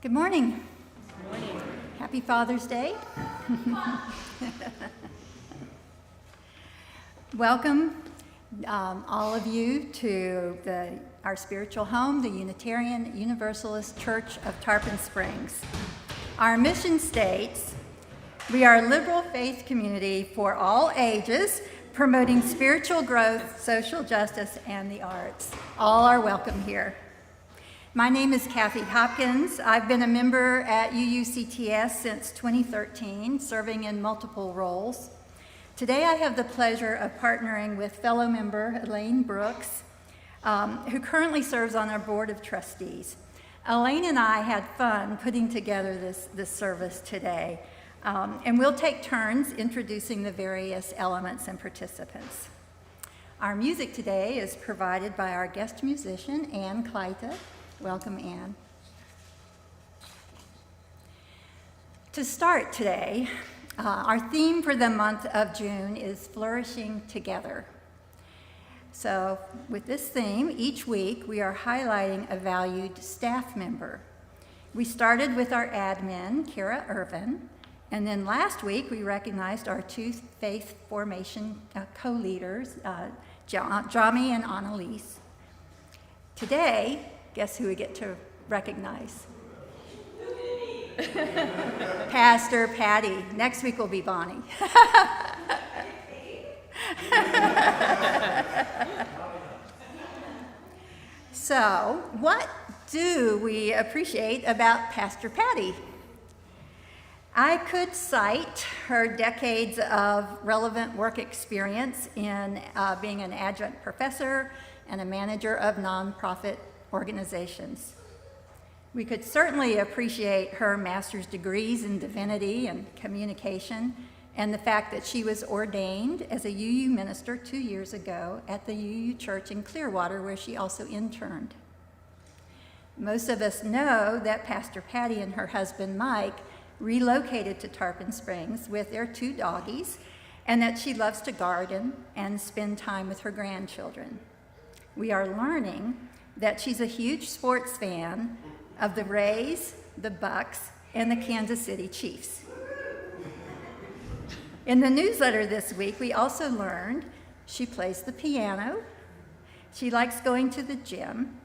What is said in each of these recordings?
Good morning. Good morning. Happy Father's Day. Welcome, all of you, to our spiritual home, the Unitarian Universalist Church of Tarpon Springs. Our mission states, we are a liberal faith community for all ages, promoting spiritual growth, social justice, and the arts. All are welcome here. My name is Kathy Hopkins. I've been a member at UUCTS since 2013, serving in multiple roles. Today I have the pleasure of partnering with fellow member Elaine Brooks, who currently serves on our board of trustees. Elaine and I had fun putting together this service today, and we'll take turns introducing the various elements and participants. Our music today is provided by our guest musician, Klytta. Welcome, Anne. To start today, our theme for the month of June is Flourishing Together. So with this theme, each week we are highlighting a valued staff member. We started with our admin, Kara Irvin, and then last week we recognized our two faith formation co-leaders, Jami and Annalise. Today, guess who we get to recognize? Pastor Patty. Next week will be Bonnie. So, what do we appreciate about Pastor Patty? I could cite her decades of relevant work experience in being an adjunct professor and a manager of nonprofit organizations. We could certainly appreciate her master's degrees in divinity and communication, and the fact that she was ordained as a UU minister 2 years ago at the UU Church in Clearwater, where she also interned. Most of us know that Pastor Patty and her husband Mike relocated to Tarpon Springs with their 2 doggies, and that she loves to garden and spend time with her grandchildren. We are learning that she's a huge sports fan of the Rays, the Bucks, and the Kansas City Chiefs. In the newsletter this week, we also learned she plays the piano, she likes going to the gym,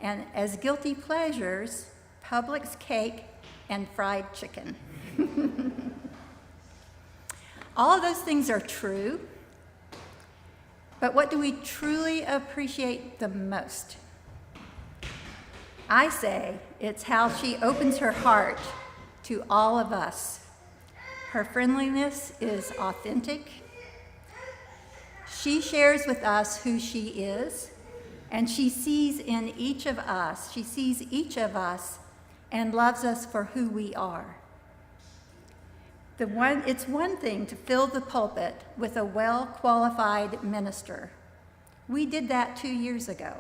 and as guilty pleasures, Publix cake and fried chicken. All of those things are true, but what do we truly appreciate the most? I say it's how she opens her heart to all of us. Her friendliness is authentic. She shares with us who she is, and she sees each of us and loves us for who we are. It's one thing to fill the pulpit with a well-qualified minister. We did that 2 years ago.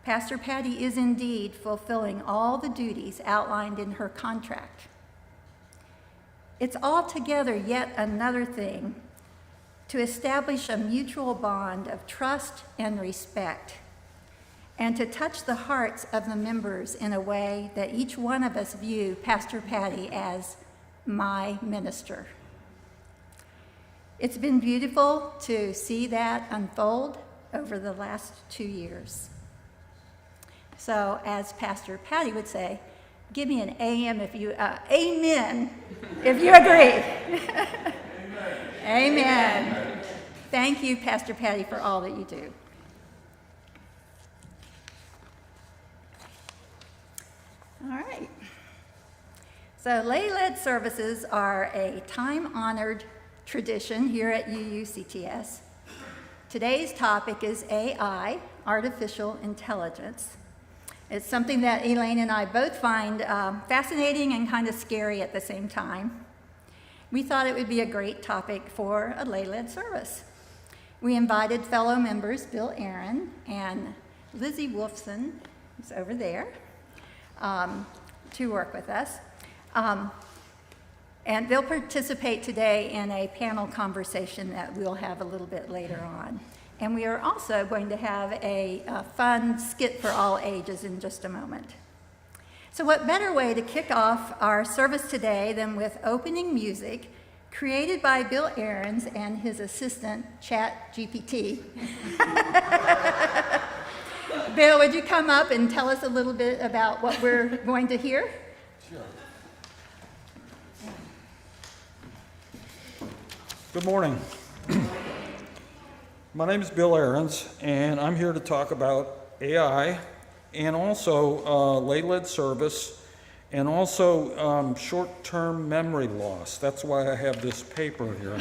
Pastor Patty is indeed fulfilling all the duties outlined in her contract. It's altogether yet another thing to establish a mutual bond of trust and respect, and to touch the hearts of the members in a way that each one of us view Pastor Patty as my minister. It's been beautiful to see that unfold over the last 2 years. So, as Pastor Patty would say, give me an amen if you agree. Amen. Amen. Thank you, Pastor Patty, for all that you do. All right. So, lay-led services are a time-honored tradition here at UUCTS. Today's topic is AI, artificial intelligence. It's something that Elaine and I both find fascinating and kind of scary at the same time. We thought it would be a great topic for a lay-led service. We invited fellow members Bill Aaron and Lizzie Wolfson, who's over there, to work with us. And they'll participate today in a panel conversation that we'll have a little bit later on. And we are also going to have a fun skit for all ages in just a moment. So what better way to kick off our service today than with opening music created by Bill Ahrens and his assistant, ChatGPT. Bill, would you come up and tell us a little bit about what we're going to hear? Sure. Good morning. My name is Bill Ahrens, and I'm here to talk about AI and also lay-led service and also short-term memory loss. That's why I have this paper here.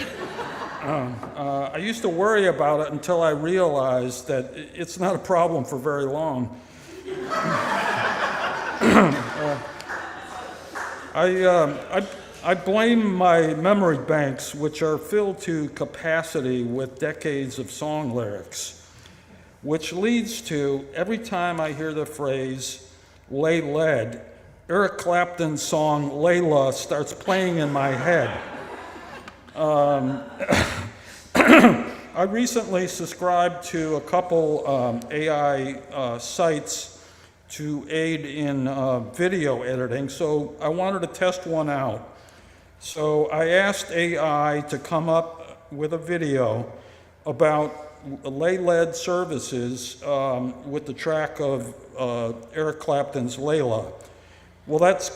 I used to worry about it until I realized that it's not a problem for very long. I blame my memory banks, which are filled to capacity with decades of song lyrics, which leads to, every time I hear the phrase lay lead, Eric Clapton's song Layla starts playing in my head. I recently subscribed to a couple AI sites to aid in video editing, so I wanted to test one out. So I asked AI to come up with a video about lay-led services with the track of Eric Clapton's Layla. Well, that's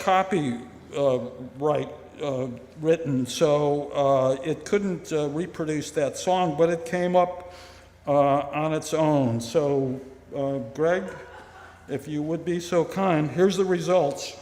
written, so it couldn't reproduce that song, but it came up on its own. So, Greg, if you would be so kind, here's the results.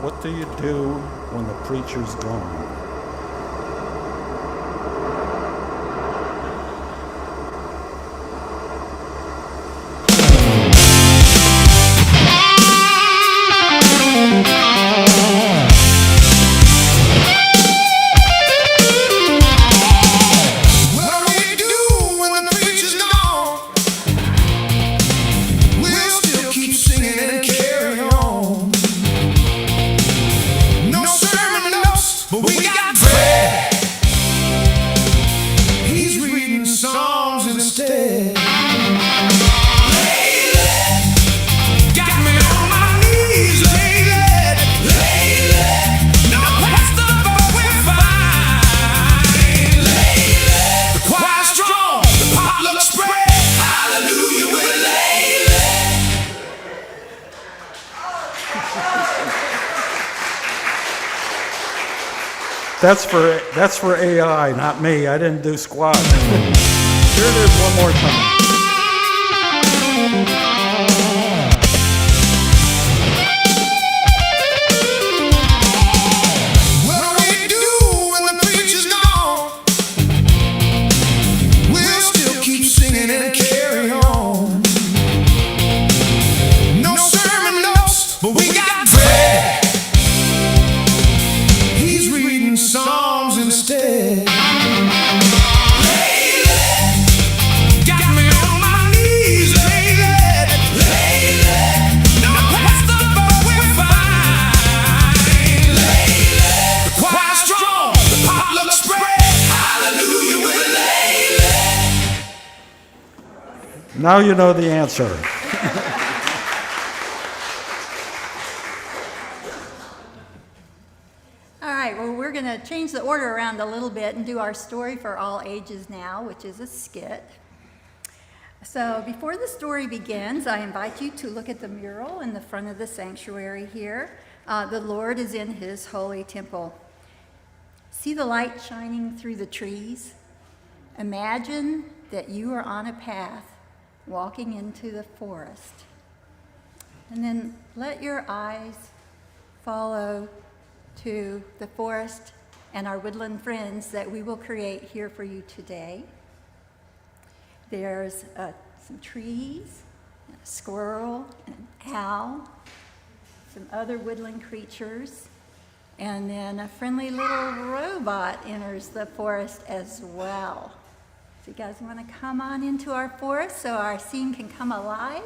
What do you do when the preacher's gone? That's for AI, not me. I didn't do squat. Here it is one more time. Now you know the answer. All right, well, we're going to change the order around a little bit and do our story for all ages now, which is a skit. So before the story begins, I invite you to look at the mural in the front of the sanctuary here. The Lord is in his holy temple. See the light shining through the trees? Imagine that you are on a path walking into the forest. And then let your eyes follow to the forest and our woodland friends that we will create here for you today. There's some trees, a squirrel, and an owl, some other woodland creatures, and then a friendly little robot enters the forest as well. So you guys want to come on into our forest so our scene can come alive?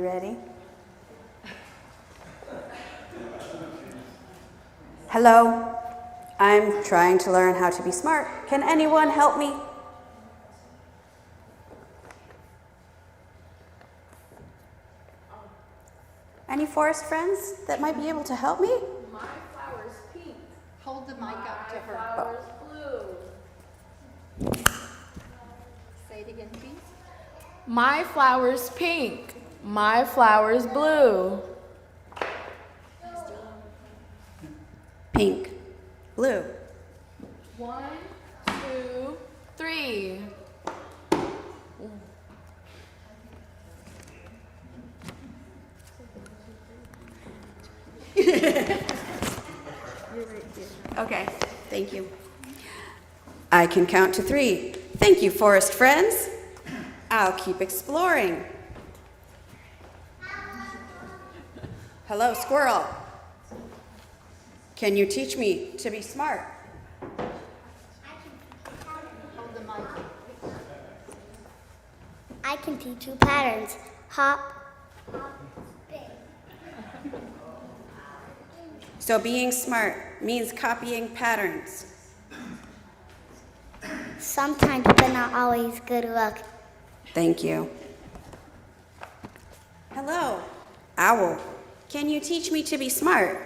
ready? Hello, I'm trying to learn how to be smart. Can anyone help me? Any forest friends that might be able to help me? My flower's pink. Hold the mic up to My her. flower's blue. Say it again, please. My flower's pink. My flower's blue. Pink, blue. 1, 2, 3. Okay, thank you. I can count to 3. Thank you, forest friends. I'll keep exploring. Hello, squirrel. Can you teach me to be smart? Hold the mic. I can teach you patterns. Hop, So being smart means copying patterns. sometimes, but not always. Good luck. Thank you. Hello, owl. Can you teach me to be smart?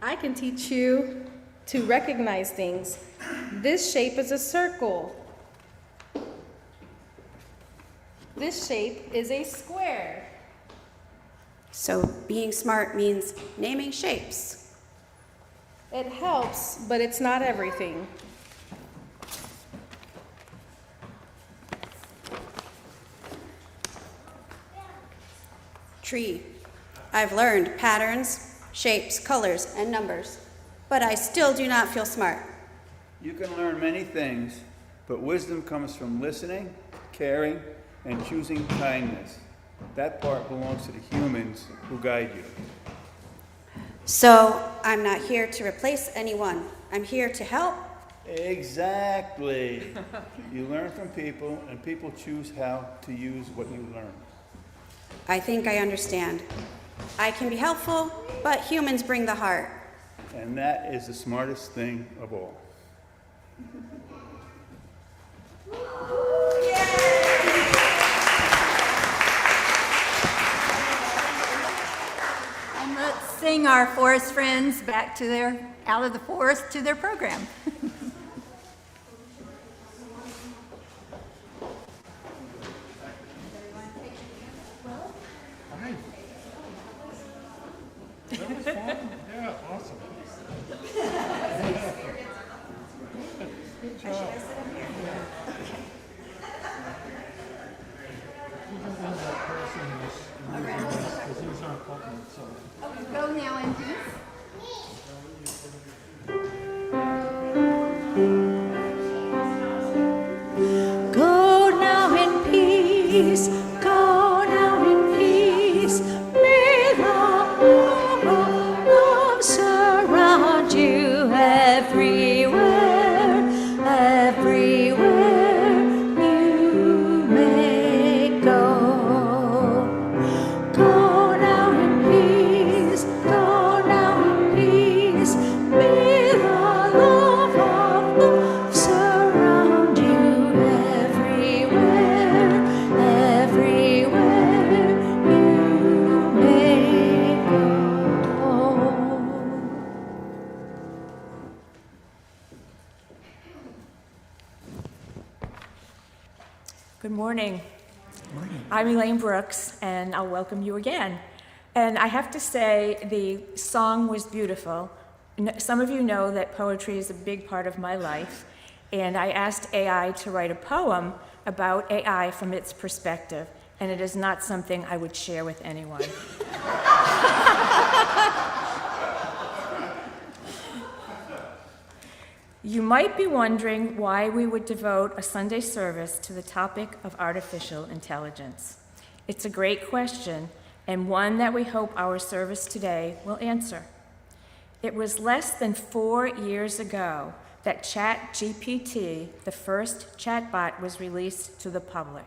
I can teach you to recognize things. This shape is a circle. This shape is a square. So being smart means naming shapes. It helps, but it's not everything. Tree. I've learned patterns, shapes, colors, and numbers, but I still do not feel smart. You can learn many things, but wisdom comes from listening, caring, and choosing kindness. That part belongs to the humans who guide you. So I'm not here to replace anyone. I'm here to help. Exactly. You learn from people, and people choose how to use what you learn. I think I understand. I can be helpful, but humans bring the heart. And that is the smartest thing of all. And let's sing our forest friends back to out of the forest to their program. Yeah, awesome. Good job. Go now in peace. Go now in peace, go now in peace. May the love of love surround you everywhere, everywhere you may go. Go now in peace, go now in peace. May the love of love surround you everywhere, everywhere you may go. Good morning. I'm Elaine Brooks, and I'll welcome you again. And I have to say, the song was beautiful. Some of you know that poetry is a big part of my life, and I asked AI to write a poem about AI from its perspective, and it is not something I would share with anyone. You might be wondering why we would devote a Sunday service to the topic of artificial intelligence. It's a great question, and one that we hope our service today will answer. It was less than 4 years ago that ChatGPT, the first chatbot, was released to the public.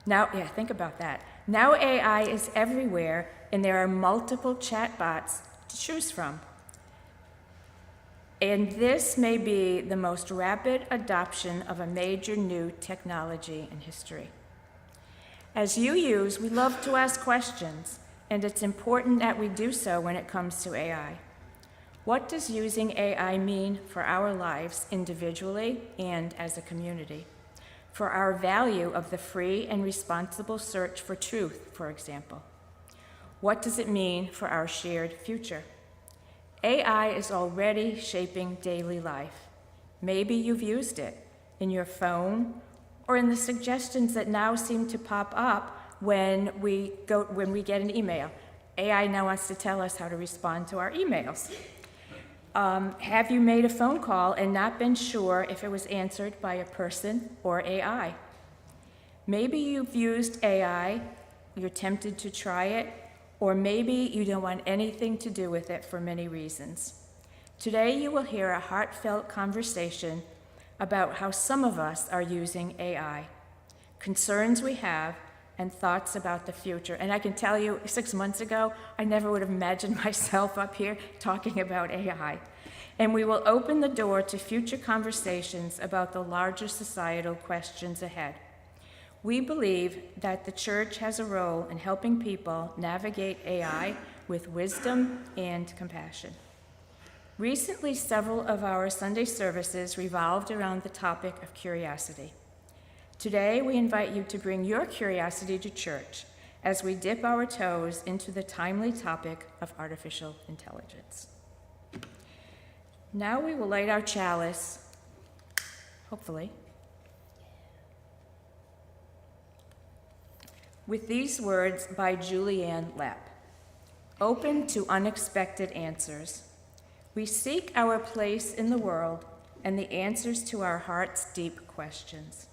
Now, yeah, think about that. Now AI is everywhere, and there are multiple chatbots to choose from. And this may be the most rapid adoption of a major new technology in history. As you use, we love to ask questions, and it's important that we do so when it comes to AI. What does using AI mean for our lives individually and as a community? For our value of the free and responsible search for truth, for example. What does it mean for our shared future? AI is already shaping daily life. Maybe you've used it in your phone or in the suggestions that now seem to pop up when we get an email. AI now wants to tell us how to respond to our emails. Have you made a phone call and not been sure if it was answered by a person or AI? Maybe you've used AI, you're tempted to try it, or maybe you don't want anything to do with it for many reasons. Today you will hear a heartfelt conversation about how some of us are using AI, concerns we have, and thoughts about the future. And I can tell you, 6 months ago, I never would have imagined myself up here talking about AI. And we will open the door to future conversations about the larger societal questions ahead. We believe that the church has a role in helping people navigate AI with wisdom and compassion. Recently, several of our Sunday services revolved around the topic of curiosity. Today, we invite you to bring your curiosity to church as we dip our toes into the timely topic of artificial intelligence. Now we will light our chalice, hopefully, with these words by Julianne Lepp. Open to unexpected answers. We seek our place in the world and the answers to our heart's deep questions.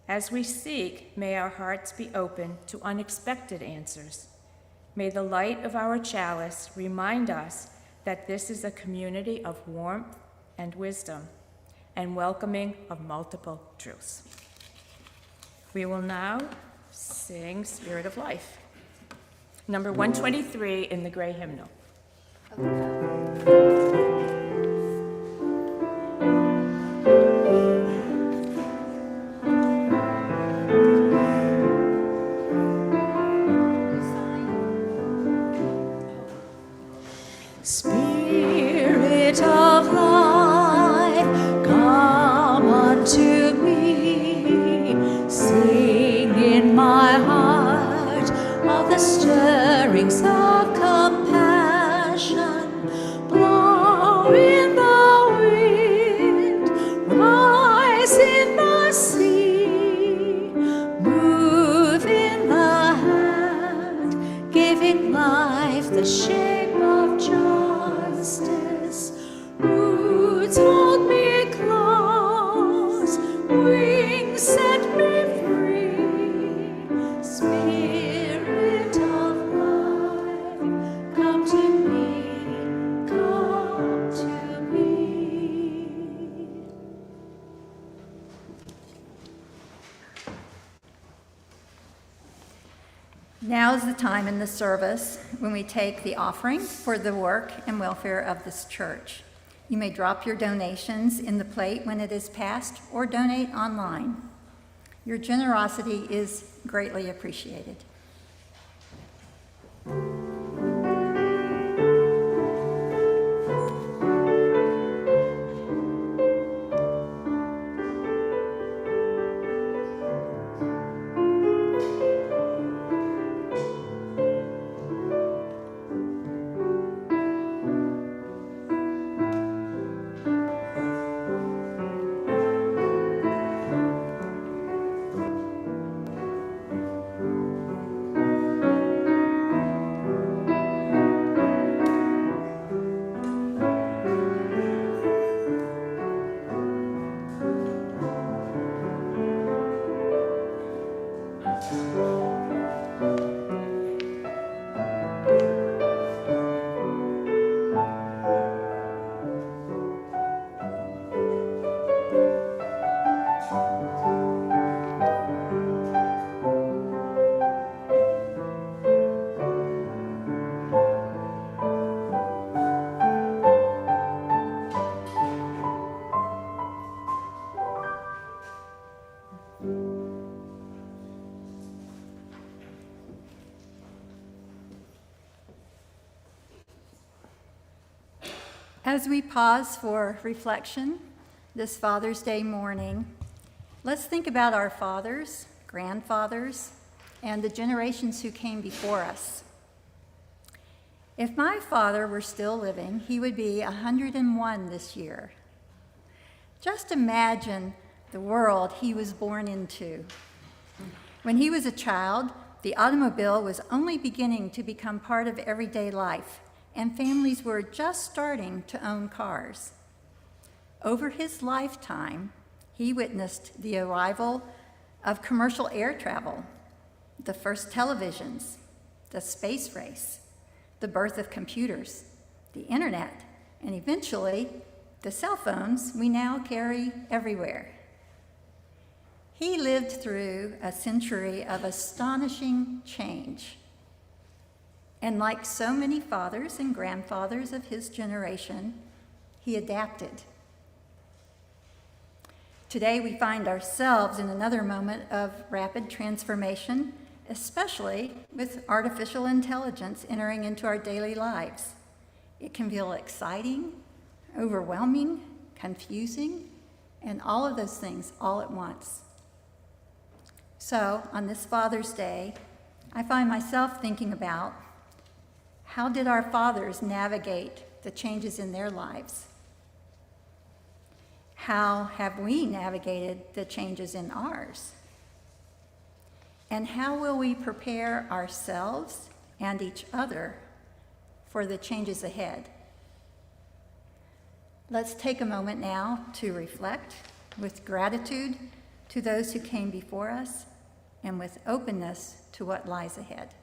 As we seek, may our hearts be open to unexpected answers. May the light of our chalice remind us that this is a community of warmth and wisdom and welcoming of multiple truths. We will now sing Spirit of Life, number 123 in the Gray Hymnal. Spirit of life, come unto me. Sing in my heart of the stirrings of compassion. Blow in the wind, rise in the sea. Move in the hand, giving life the shape of justice. Roots hold me close, wings set me free. Spirit of life, come to me, come to me. Now's the time in the service when we take the offering for the work and welfare of this church. You may drop your donations in the plate when it is passed or donate online. Your generosity is greatly appreciated. As we pause for reflection this Father's Day morning, let's think about our fathers, grandfathers, and the generations who came before us. If my father were still living, he would be 101 this year. Just imagine the world he was born into. When he was a child, the automobile was only beginning to become part of everyday life, and families were just starting to own cars. Over his lifetime, he witnessed the arrival of commercial air travel, the first televisions, the space race, the birth of computers, the internet, and eventually the cell phones we now carry everywhere. He lived through a century of astonishing change. And like so many fathers and grandfathers of his generation, he adapted. Today we find ourselves in another moment of rapid transformation, especially with artificial intelligence entering into our daily lives. It can feel exciting, overwhelming, confusing, and all of those things all at once. So, on this Father's Day, I find myself thinking about how did our fathers navigate the changes in their lives? How have we navigated the changes in ours? And how will we prepare ourselves and each other for the changes ahead? Let's take a moment now to reflect with gratitude to those who came before us and with openness to what lies ahead.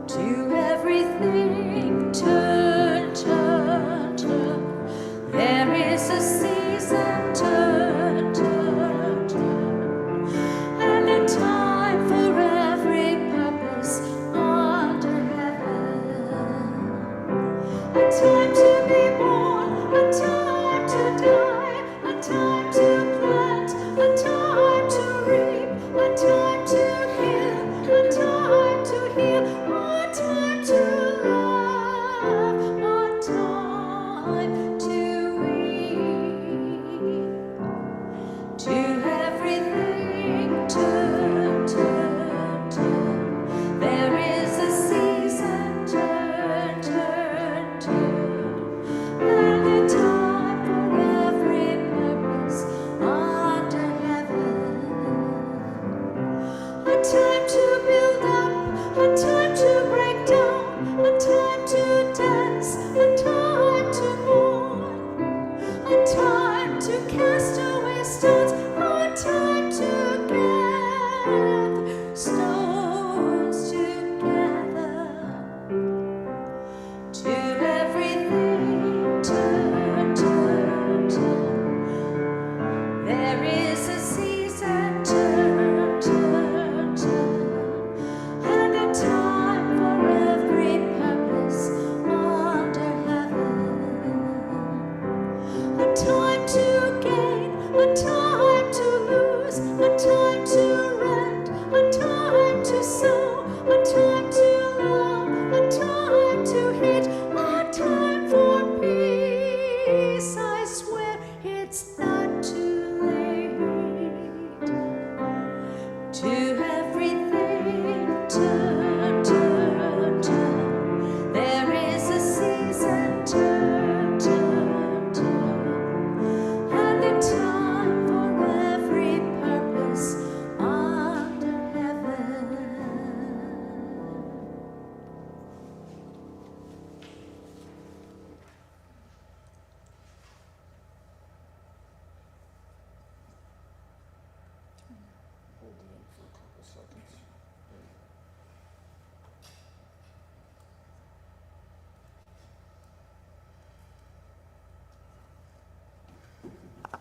To everything turn, turn, turn. There is a season, turn, turn, turn. And a time for every purpose under heaven. A time to be born, a time to die, a time to plant, a time to reap, a time to kill, a time to heal. A time to love, a time to weep. To everything turn, turn, turn. There is a season, turn, turn, turn. And a time for every purpose under heaven. A time to build up, a time to break down, a time to dance, a time to mourn, a time to cast away stones, a time to gather stones together. To everything turn, turn, turn. There is a season, turn, turn, turn. And a time for every purpose under heaven. A time to gain, a time to lose, a time to rent, a time to sow, a time to love, a time to hate, a time for peace. I swear it's not too late.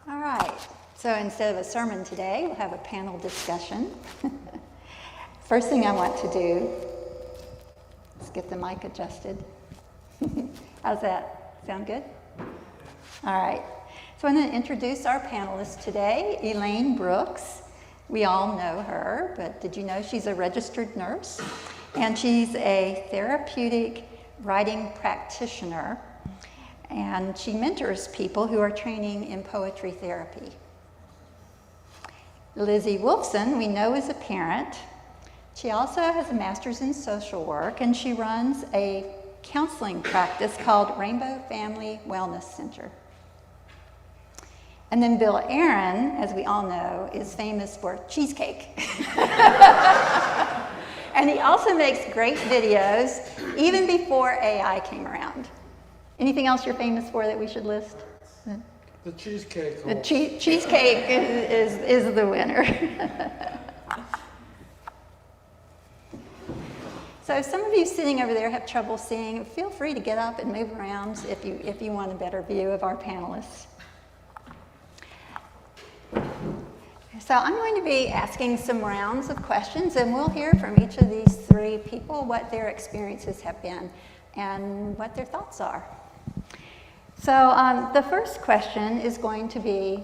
All right, so instead of a sermon today, we'll have a panel discussion. First thing I want to do is get the mic adjusted. How's that? Sound good? All right, so I'm going to introduce our panelists today, Elaine Brooks. We all know her, but did you know she's a registered nurse? And she's a therapeutic writing practitioner, and she mentors people who are training in poetry therapy. Lizzie Wolfson, we know, is a parent. She also has a master's in social work, and she runs a counseling practice called Rainbow Family Wellness Center. And then Bill Aaron, as we all know, is famous for cheesecake. And he also makes great videos, even before AI came around. Anything else you're famous for that we should list? The cheesecake. The cheesecake is the winner. So some of you sitting over there have trouble seeing. Feel free to get up and move around if you want a better view of our panelists. So I'm going to be asking some rounds of questions, and we'll hear from each of these three people what their experiences have been and what their thoughts are. So the first question is going to be,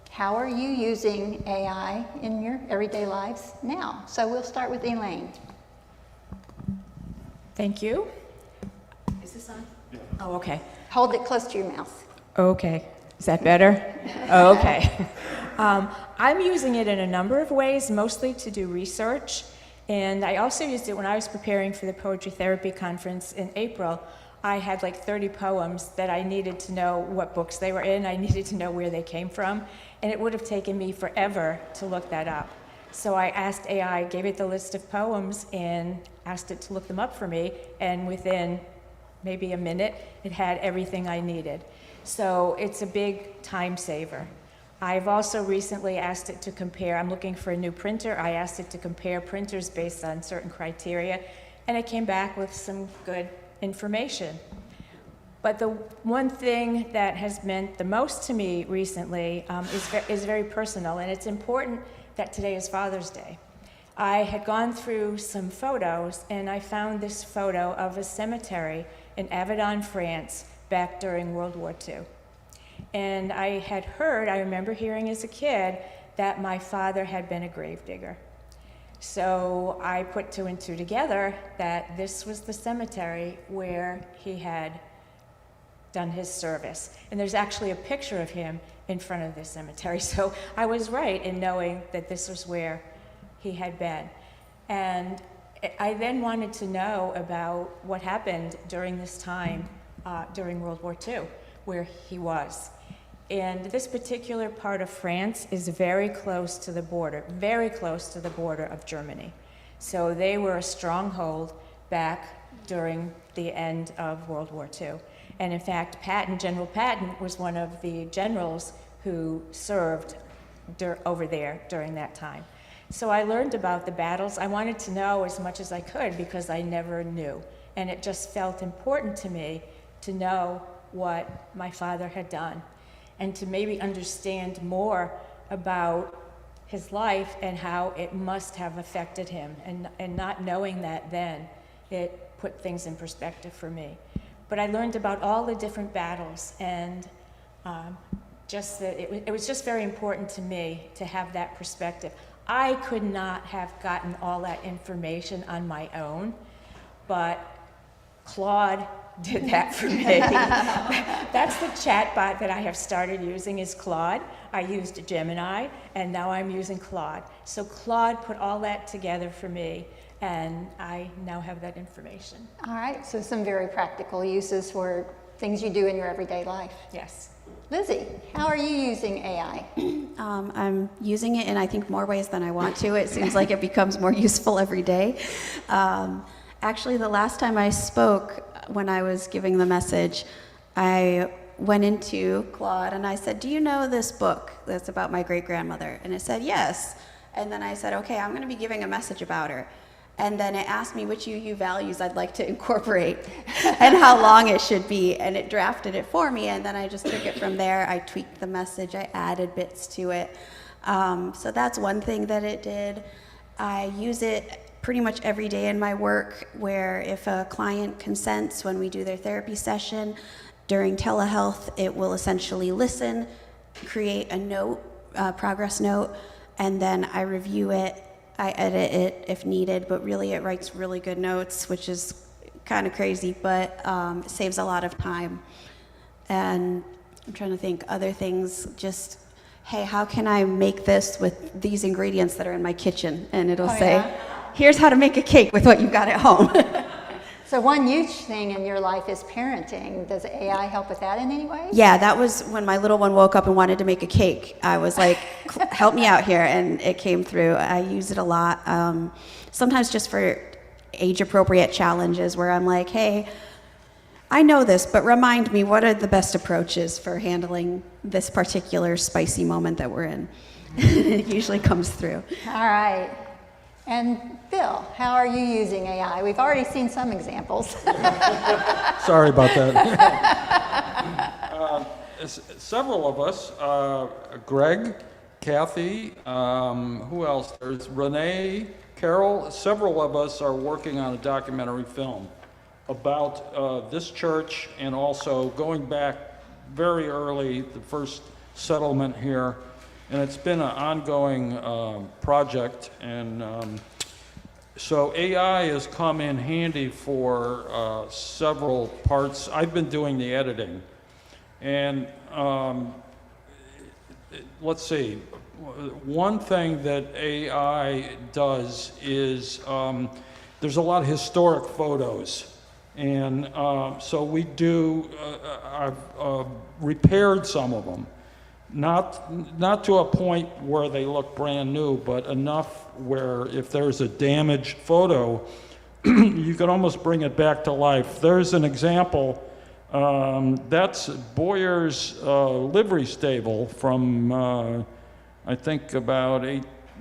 how are you using AI in your everyday lives now? So we'll start with Elaine. Thank you. Is this on? Yeah. Oh, okay. Hold it close to your mouth. Okay. Is that better? Okay. I'm using it in a number of ways, mostly to do research. And I also used it when I was preparing for the Poetry Therapy Conference in April. I had like 30 poems that I needed to know what books they were in. I needed to know where they came from. And it would have taken me forever to look that up. So I asked AI, gave it the list of poems, and asked it to look them up for me. And within maybe a minute, it had everything I needed. So it's a big time saver. I've also recently asked it to compare, I'm looking for a new printer. I asked it to compare printers based on certain criteria, and it came back with some good information. But the one thing that has meant the most to me recently is very personal, and it's important that today is Father's Day. I had gone through some photos, and I found this photo of a cemetery in Avedon, France, back during World War II. And I remember hearing as a kid that my father had been a gravedigger. So I put two and two together that this was the cemetery where he had done his service. And there's actually a picture of him in front of this cemetery. So I was right in knowing that this was where he had been. And I then wanted to know about what happened during this time, during World War II, where he was. And this particular part of France is very close to the border of Germany. So they were a stronghold back during the end of World War II. And in fact, General Patton was one of the generals who served over there during that time. So I learned about the battles. I wanted to know as much as I could because I never knew. And it just felt important to me to know what my father had done and to maybe understand more about his life and how it must have affected him. And not knowing that then, it put things in perspective for me. But I learned about all the different battles, and just that it was just very important to me to have that perspective. I could not have gotten all that information on my own, but Claude did that for me. That's the chat bot that I have started using is Claude. I used Gemini, and now I'm using Claude. So Claude put all that together for me, and I now have that information. All right, so some very practical uses for things you do in your everyday life. Yes. Lizzie, how are you using AI? I'm using it in, I think, more ways than I want to. It seems like it becomes more useful every day. Actually, the last time I spoke, when I was giving the message, I went into Claude and I said, "Do you know this book that's about my great-grandmother?" And it said, "Yes." And then I said, okay, I'm going to be giving a message about her. And then it asked me which UU values I'd like to incorporate and how long it should be. And it drafted it for me. And then I just took it from there. I tweaked the message. I added bits to it. So that's one thing that it did. I use it pretty much every day in my work, where if a client consents when we do their therapy session, during telehealth, it will essentially listen, create a note, progress note, and then I review it. I edit it if needed, but really it writes really good notes, which is kind of crazy, but it saves a lot of time. And I'm trying to think other things, just, hey, how can I make this with these ingredients that are in my kitchen? And it'll say, here's how to make a cake with what you got at home. So one huge thing in your life is parenting. Does AI help with that in any way? Yeah, that was when my little one woke up and wanted to make a cake. I was like, help me out here, and it came through. I use it a lot, sometimes just for age-appropriate challenges where I'm like, hey, I know this, but remind me, what are the best approaches for handling this particular spicy moment that we're in? It usually comes through. All right. And Bill, how are you using AI? We've already seen some examples. Sorry about that. Several of us, Greg, Kathy, who else? There's Renee, Carol. Several of us are working on a documentary film about this church, and also going back very early, the first settlement here. And it's been an ongoing project, and so AI has come in handy for several parts. I've been doing the editing, and let's see, one thing that AI does is there's a lot of historic photos, and so we do, I've repaired some of them. Not to a point where they look brand new, but enough where if there's a damaged photo, you can almost bring it back to life. There's an example. That's Boyer's livery stable from, I think, about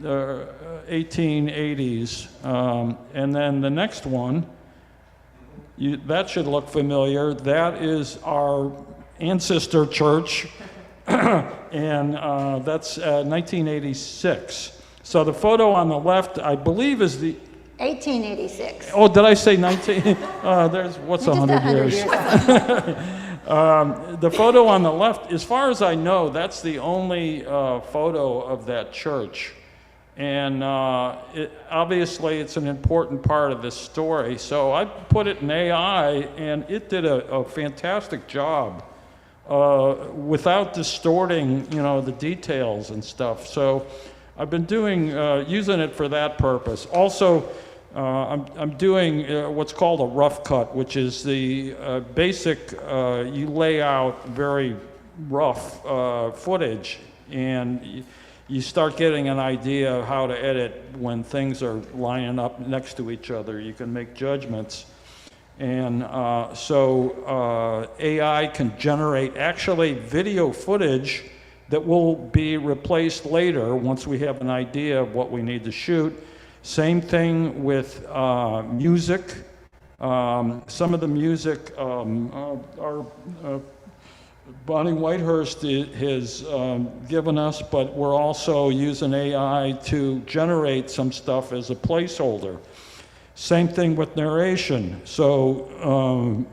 1880s. And then the next one, that should look familiar. That is our ancestor church. And that's 1986. So the photo on the left, I believe, is the 1886. Oh, did I say 19? There's what's 100 years. The photo on the left, as far as I know, that's the only photo of that church, and obviously it's an important part of this story. So I put it in AI, and it did a fantastic job. Without distorting, the details and stuff. So I've been using it for that purpose. Also, I'm doing what's called a rough cut, which is the basic, you lay out very rough footage, and you start getting an idea of how to edit when things are lining up next to each other. You can make judgments. And so AI can generate actually video footage that will be replaced later once we have an idea of what we need to shoot. Same thing with music. Some of the music our Bonnie Whitehurst has given us, but we're also using AI to generate some stuff as a placeholder. Same thing with narration. So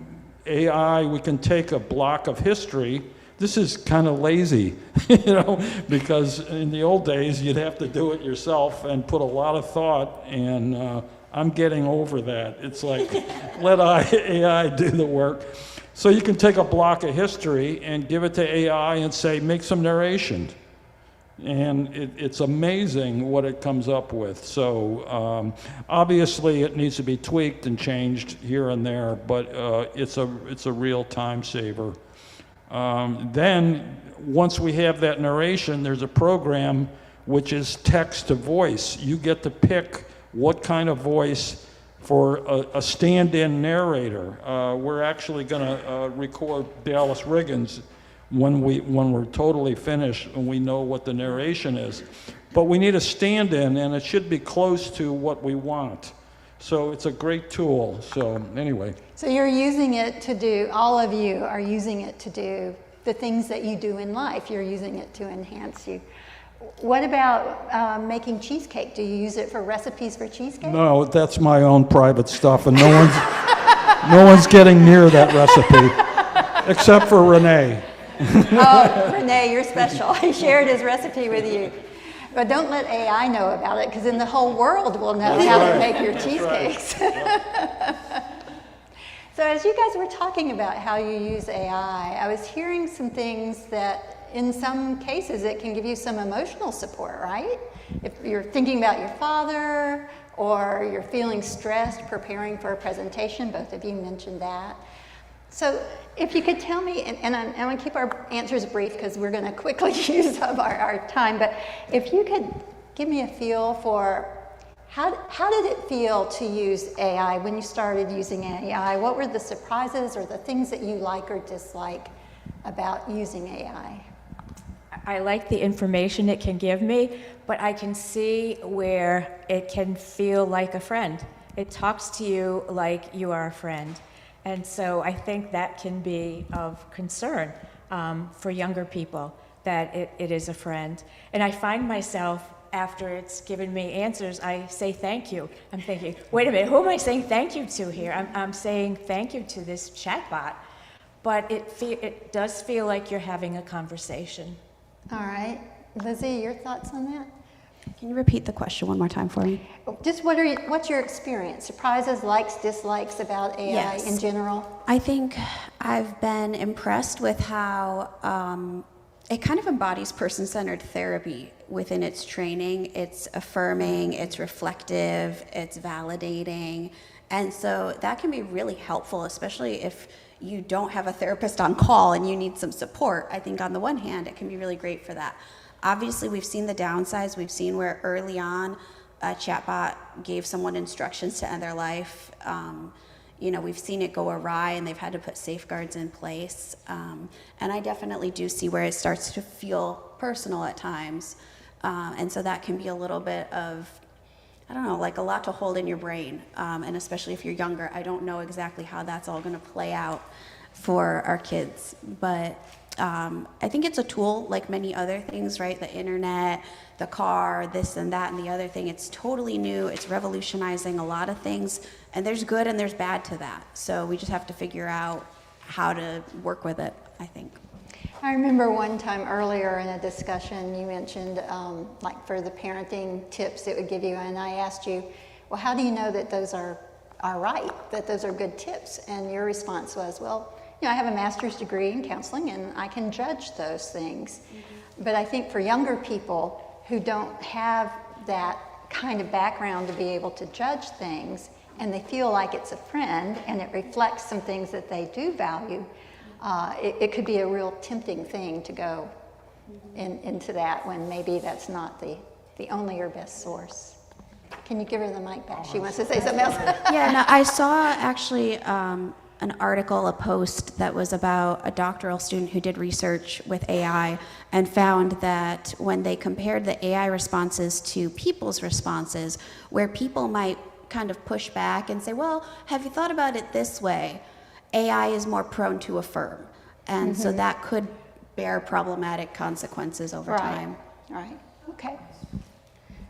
AI, we can take a block of history. This is kind of lazy, because in the old days you'd have to do it yourself and put a lot of thought, and I'm getting over that. It's like, let AI do the work. So you can take a block of history and give it to AI and say, make some narration. And it's amazing what it comes up with. So obviously it needs to be tweaked and changed here and there, but it's a real time saver. Then once we have that narration, there's a program which is text to voice. You get to pick what kind of voice for a stand-in narrator. We're actually going to record Dallas Riggins when we're totally finished and we know what the narration is. But we need a stand-in, and it should be close to what we want. So it's a great tool. So anyway. So you're using it to do, all of you are using it to do the things that you do in life. You're using it to enhance you. What about making cheesecake? Do you use it for recipes for cheesecake? No, that's my own private stuff, and no one's getting near that recipe, except for Renee. Oh, Renee, you're special. He shared his recipe with you. But don't let AI know about it, because then the whole world will know how to make your cheesecakes. So as you guys were talking about how you use AI, I was hearing some things that in some cases it can give you some emotional support, right? If you're thinking about your father, or you're feeling stressed preparing for a presentation, both of you mentioned that. So if you could tell me, and I'm going to keep our answers brief because we're going to quickly use up our time, but if you could give me a feel for how did it feel to use AI when you started using AI? What were the surprises or the things that you like or dislike about using AI? I like the information it can give me, but I can see where it can feel like a friend. It talks to you like you are a friend. And so I think that can be of concern for younger people, that it is a friend. And I find myself, after it's given me answers, I say thank you. I'm thinking, wait a minute, who am I saying thank you to here? I'm saying thank you to this chatbot, but it does feel like you're having a conversation. All right. Lizzie, your thoughts on that? Can you repeat the question one more time for me? Just what's your experience? Surprises, likes, dislikes about AI Yes. in general? I think I've been impressed with how it kind of embodies person-centered therapy within its training. It's affirming, it's reflective, it's validating. And so that can be really helpful, especially if you don't have a therapist on call and you need some support. I think on the one hand, it can be really great for that. Obviously, we've seen the downsides. We've seen where early on a chatbot gave someone instructions to end their life. We've seen it go awry and they've had to put safeguards in place. And I definitely do see where it starts to feel personal at times. And so that can be a little bit of, I don't know, like a lot to hold in your brain. And especially if you're younger, I don't know exactly how that's all going to play out for our kids. But I think it's a tool like many other things, right? The internet, the car, this and that and the other thing. It's totally new. It's revolutionizing a lot of things. And there's good and there's bad to that. So we just have to figure out how to work with it, I think. I remember one time earlier in a discussion you mentioned, like for the parenting tips it would give you, and I asked you, well, how do you know that those are right, that those are good tips? And your response was, well, I have a master's degree in counseling and I can judge those things. Mm-hmm. But I think for younger people who don't have that kind of background to be able to judge things, and they feel like it's a friend and it reflects some things that they do value, it could be a real tempting thing to go into that when maybe that's not the only or best source. Can you give her the mic back? She wants to say something else. Yeah, no, I saw actually an article, a post that was about a doctoral student who did research with AI and found that when they compared the AI responses to people's responses, where people might kind of push back and say, well, have you thought about it this way? AI is more prone to affirm. And so that could bear problematic consequences over time. Right, okay.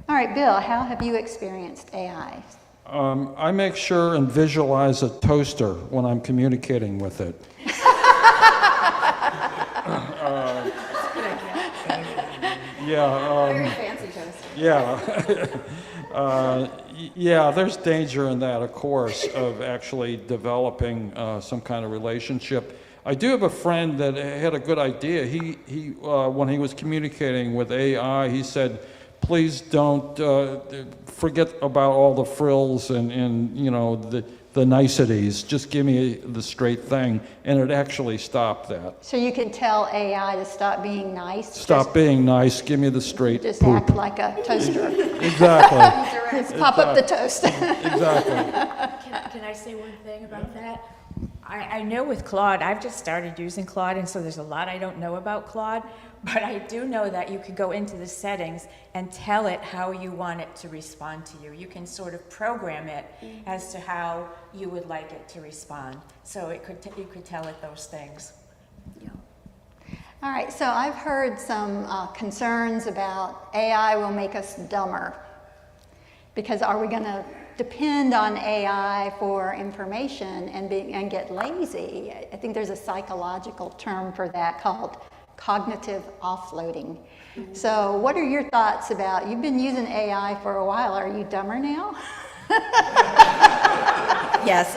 All right, Bill, how have you experienced AI? I make sure and visualize a toaster when I'm communicating with it. Very fancy toaster. Yeah, there's danger in that, of course, of actually developing some kind of relationship. I do have a friend that had a good idea. He when he was communicating with AI, he said, please don't forget about all the frills and the niceties. Just give me the straight thing. And it actually stopped that. So you can tell AI to stop being nice? Stop being nice. Give me the straight Just poop. act like a toaster. Exactly. Just pop up the toast. Exactly. Can I say one thing about that? I know with Claude, I've just started using Claude, and so there's a lot I don't know about Claude, but I do know that you can go into the settings and tell it how you want it to respond to you. You can sort of program it as to how you would like it to respond. So you could tell it those things. All right, so I've heard some concerns about AI will make us dumber. Because are we going to depend on AI for information and get lazy? I think there's a psychological term for that called cognitive offloading. So what are your thoughts about, you've been using AI for a while, are you dumber now? Yes.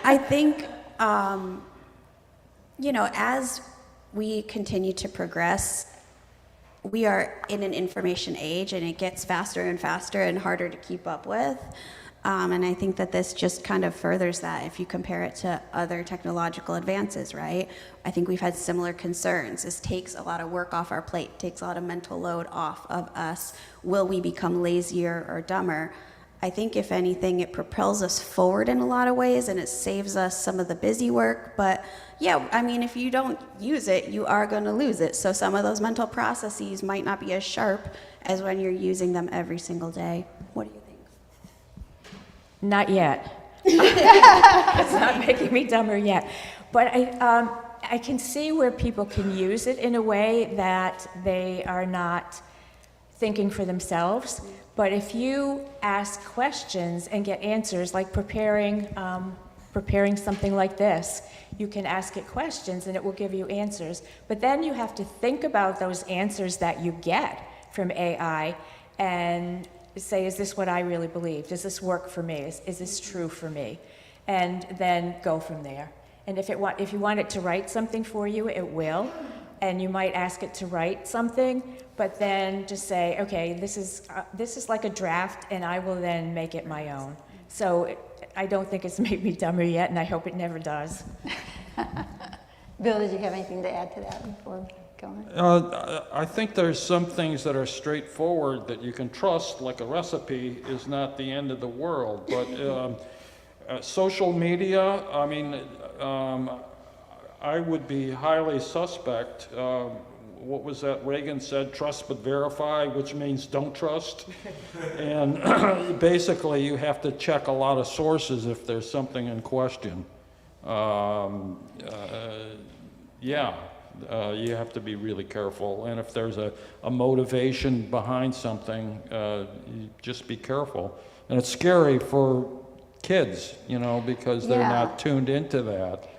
I think, as we continue to progress, we are in an information age, and it gets faster and faster and harder to keep up with. And I think that this just kind of furthers that if you compare it to other technological advances, right? I think we've had similar concerns. This takes a lot of work off our plate, takes a lot of mental load off of us. Will we become lazier or dumber? I think if anything, it propels us forward in a lot of ways, and it saves us some of the busy work. But yeah, I mean, if you don't use it, you are going to lose it. So some of those mental processes might not be as sharp as when you're using them every single day. What do you think? Not yet. It's not making me dumber yet. But I can see where people can use it in a way that they are not thinking for themselves. But if you ask questions and get answers, like preparing something like this, you can ask it questions and it will give you answers. But then you have to think about those answers that you get from AI and say, is this what I really believe? Does this work for me? Is this true for me? And then go from there. And if you want it to write something for you, it will. And you might ask it to write something, but then just say, okay, this is like a draft, and I will then make it my own. So I don't think it's made me dumber yet, and I hope it never does. Bill, did you have anything to add to that before going? I think there's some things that are straightforward that you can trust, like a recipe is not the end of the world. But social media, I mean, I would be highly suspect. What was that Reagan said? Trust but verify, which means don't trust. And basically, you have to check a lot of sources if there's something in question. You have to be really careful. And if there's a motivation behind something, you just be careful. And it's scary for kids, because they're not tuned into that.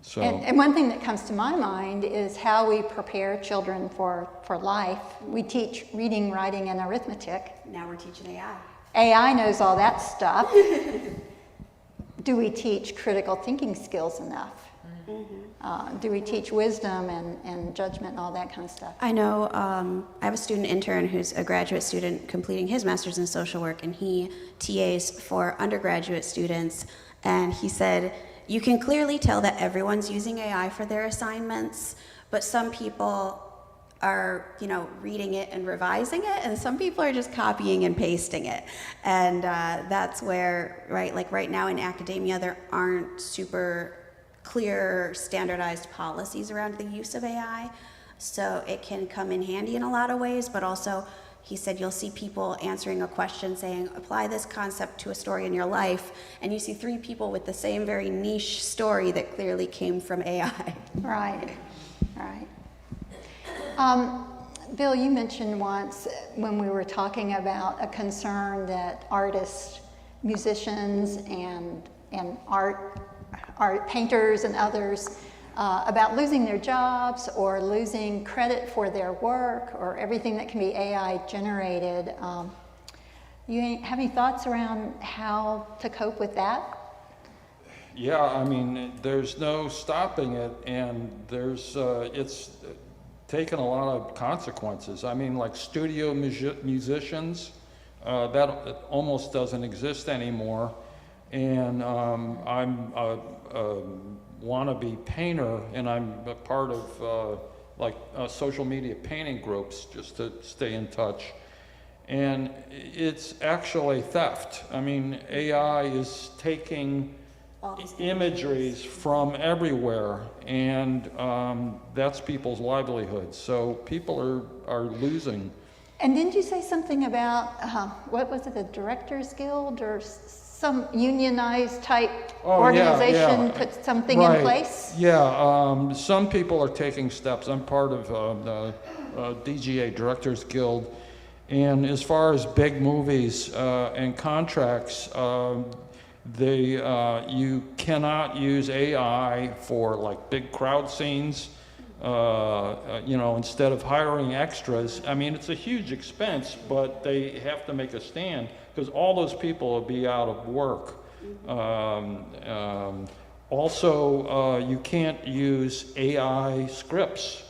So. And one thing that comes to my mind is how we prepare children for life. We teach reading, writing, and arithmetic. Now we're teaching AI. AI knows all that stuff. Do we teach critical thinking skills enough? Mm-hmm. Do we teach wisdom and judgment and all that kind of stuff? I know I have a student intern who's a graduate student completing his master's in social work, and he TAs for undergraduate students, and he said, you can clearly tell that everyone's using AI for their assignments, but some people are, reading it and revising it, and some people are just copying and pasting it. And that's where, right now in academia, there aren't super clear, standardized policies around the use of AI. So it can come in handy in a lot of ways, but also, he said, you'll see people answering a question saying, apply this concept to a story in your life, and you see 3 people with the same very niche story that clearly came from AI. Right. Bill, you mentioned once when we were talking about a concern that artists, musicians, and art painters and others about losing their jobs or losing credit for their work or everything that can be AI generated. You have any thoughts around how to cope with that? Yeah, I mean, there's no stopping it, and it's taken a lot of consequences. I mean, like studio musicians, that almost doesn't exist anymore. And I'm a wannabe painter, and I'm a part of social media painting groups just to stay in touch. And it's actually theft. I mean, AI is taking imageries from everywhere, and that's people's livelihoods. So people are losing. And didn't you say something about, what was it, the Directors Guild or some unionized type organization put something in place? Yeah, some people are taking steps. I'm part of the DGA, Directors Guild. And as far as big movies and contracts, you cannot use AI for like big crowd scenes. Instead of hiring extras. I mean, it's a huge expense, but they have to make a stand because all those people will be out of work. Also, you can't use AI scripts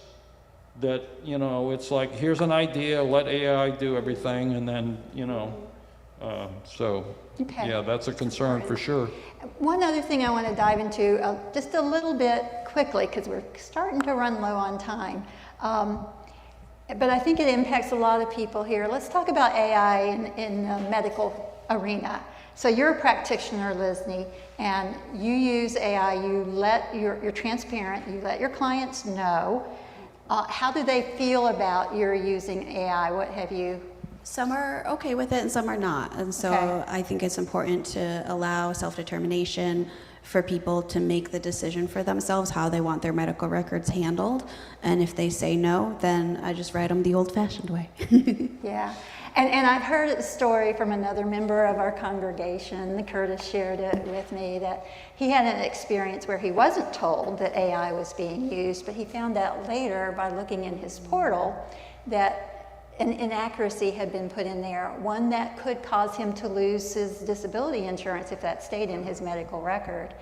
that, it's like, here's an idea, let AI do everything, and then, Okay. yeah, that's a concern for sure. One other thing I want to dive into just a little bit quickly, because we're starting to run low on time. But I think it impacts a lot of people here. Let's talk about AI in the medical arena. So you're a practitioner, Lizney, and you use AI, you're transparent, you let your clients know. How do they feel about your using AI? What have you? Some are okay with it and some are not. And so Okay. I think it's important to allow self-determination for people to make the decision for themselves how they want their medical records handled. And if they say no, then I just write them the old-fashioned way. Yeah. And I've heard a story from another member of our congregation, Curtis shared it with me, that he had an experience where he wasn't told that AI was being used, but he found out later by looking in his portal that an inaccuracy had been put in there, one that could cause him to lose his disability insurance if that stayed in his medical record.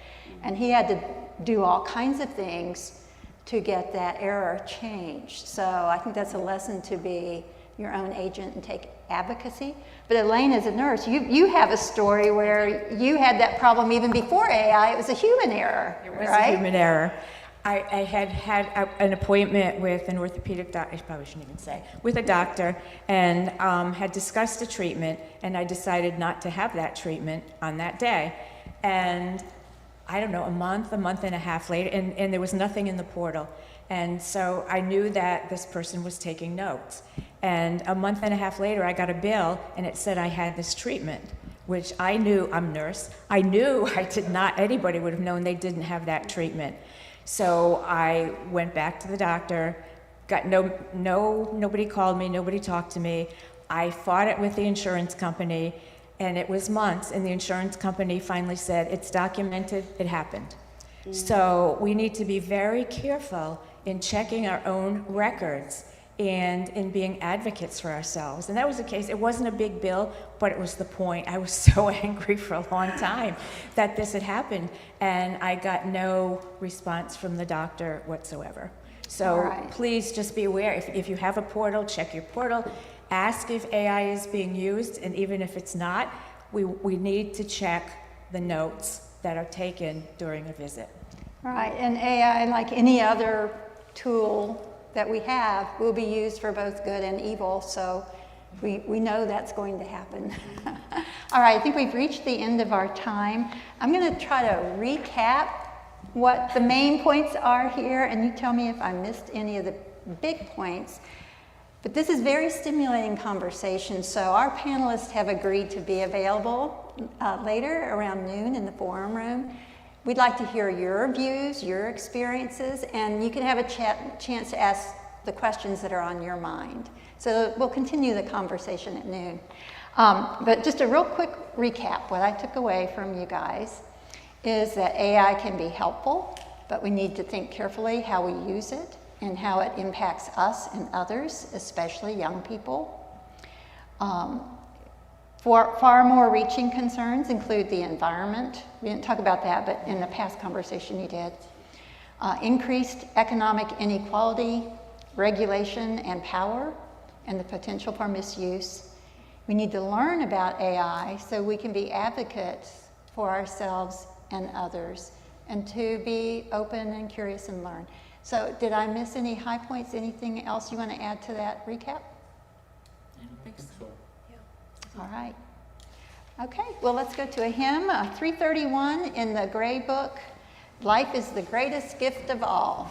And he had to do all kinds of things to get that error changed. So I think that's a lesson to be your own agent and take advocacy. But Elaine, as a nurse, you have a story where you had that problem even before AI. It was a human error, It was right? a human error. I had an appointment with an orthopedic doctor, I probably shouldn't even say, with a doctor, and had discussed a treatment, and I decided not to have that treatment on that day. And I don't know, a month and a half later, and there was nothing in the portal. And so I knew that this person was taking notes. And a month and a half later, I got a bill, and it said I had this treatment, which I knew, I'm a nurse, I knew I did not, anybody would have known they didn't have that treatment. So I went back to the doctor, got nobody called me, nobody talked to me. I fought it with the insurance company, and it was months, and the insurance company finally said, it's documented, it happened. So we need to be very careful in checking our own records and in being advocates for ourselves. And that was the case. It wasn't a big bill, but it was the point. I was so angry for a long time that this had happened, and I got no response from the doctor whatsoever. So Right. please just be aware. If you have a portal, check your portal. Ask if AI is being used, and even if it's not, we need to check the notes that are taken during a visit. Right, and AI, like any other tool that we have, will be used for both good and evil, so we know that's going to happen. All right, I think we've reached the end of our time. I'm going to try to recap what the main points are here, and you tell me if I missed any of the big points. But this is very stimulating conversation, so our panelists have agreed to be available later around noon in the forum room. We'd like to hear your views, your experiences, and you can have a chance to ask the questions that are on your mind. So we'll continue the conversation at noon. But just a real quick recap, what I took away from you guys is that AI can be helpful, but we need to think carefully how we use it and how it impacts us and others, especially young people. For far more reaching concerns include the environment. We didn't talk about that, but in the past conversation you did. Increased economic inequality, regulation and power, and the potential for misuse. We need to learn about AI so we can be advocates for ourselves and others, and to be open and curious and learn. So did I miss any high points? Anything else you want to add to that recap? I don't think so. All right. Okay, well, let's go to a hymn, 331 in the Gray Book, Life is the Greatest Gift of All.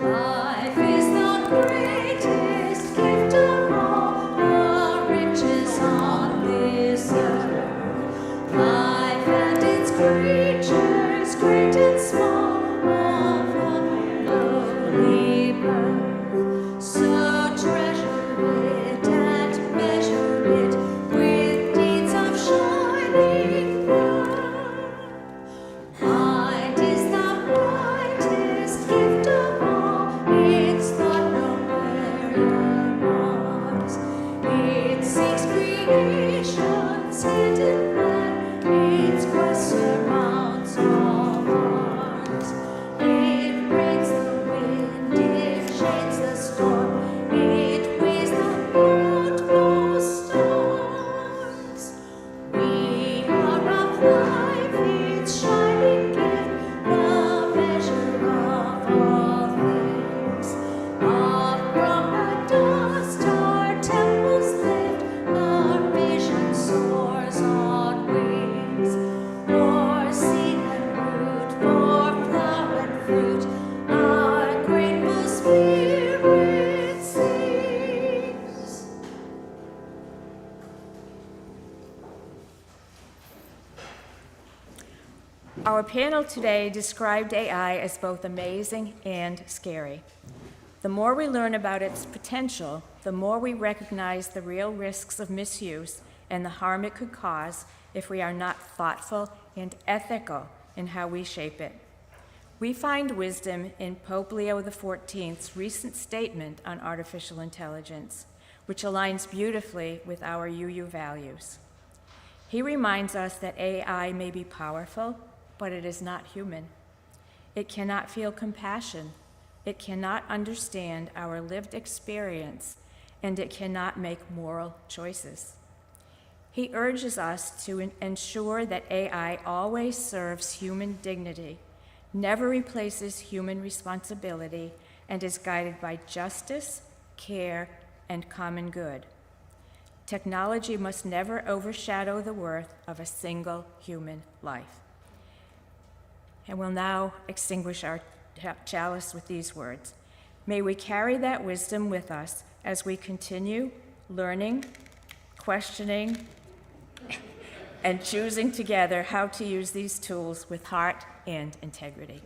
Life is the greatest gift of all the riches on this earth. Life and its creatures, great and small, all from lowly birth. So treasure it and measure it with deeds of shining worth. Mind is the brightest gift of all, its thought nowhere lies. It seeks creation's hidden plan, its quest surmounts all bars. It brings the wind, it shades the storm, it weighs the utmost stars. We are of life, its shining gift, the measure of all things. Up from the dust our temples lift, our vision soars on wings. For seed and root, for flower and fruit, our grateful spirit sings. Our panel today described AI as both amazing and scary. The more we learn about its potential, the more we recognize the real risks of misuse and the harm it could cause if we are not thoughtful and ethical in how we shape it. We find wisdom in Pope Leo XIV's recent statement on artificial intelligence, which aligns beautifully with our UU values. He reminds us that AI may be powerful, but it is not human. It cannot feel compassion. It cannot understand our lived experience, and it cannot make moral choices. He urges us to ensure that AI always serves human dignity, never replaces human responsibility, and is guided by justice, care, and common good. Technology must never overshadow the worth of a single human life. And we'll now extinguish our chalice with these words. May we carry that wisdom with us as we continue learning, questioning, and choosing together how to use these tools with heart and integrity.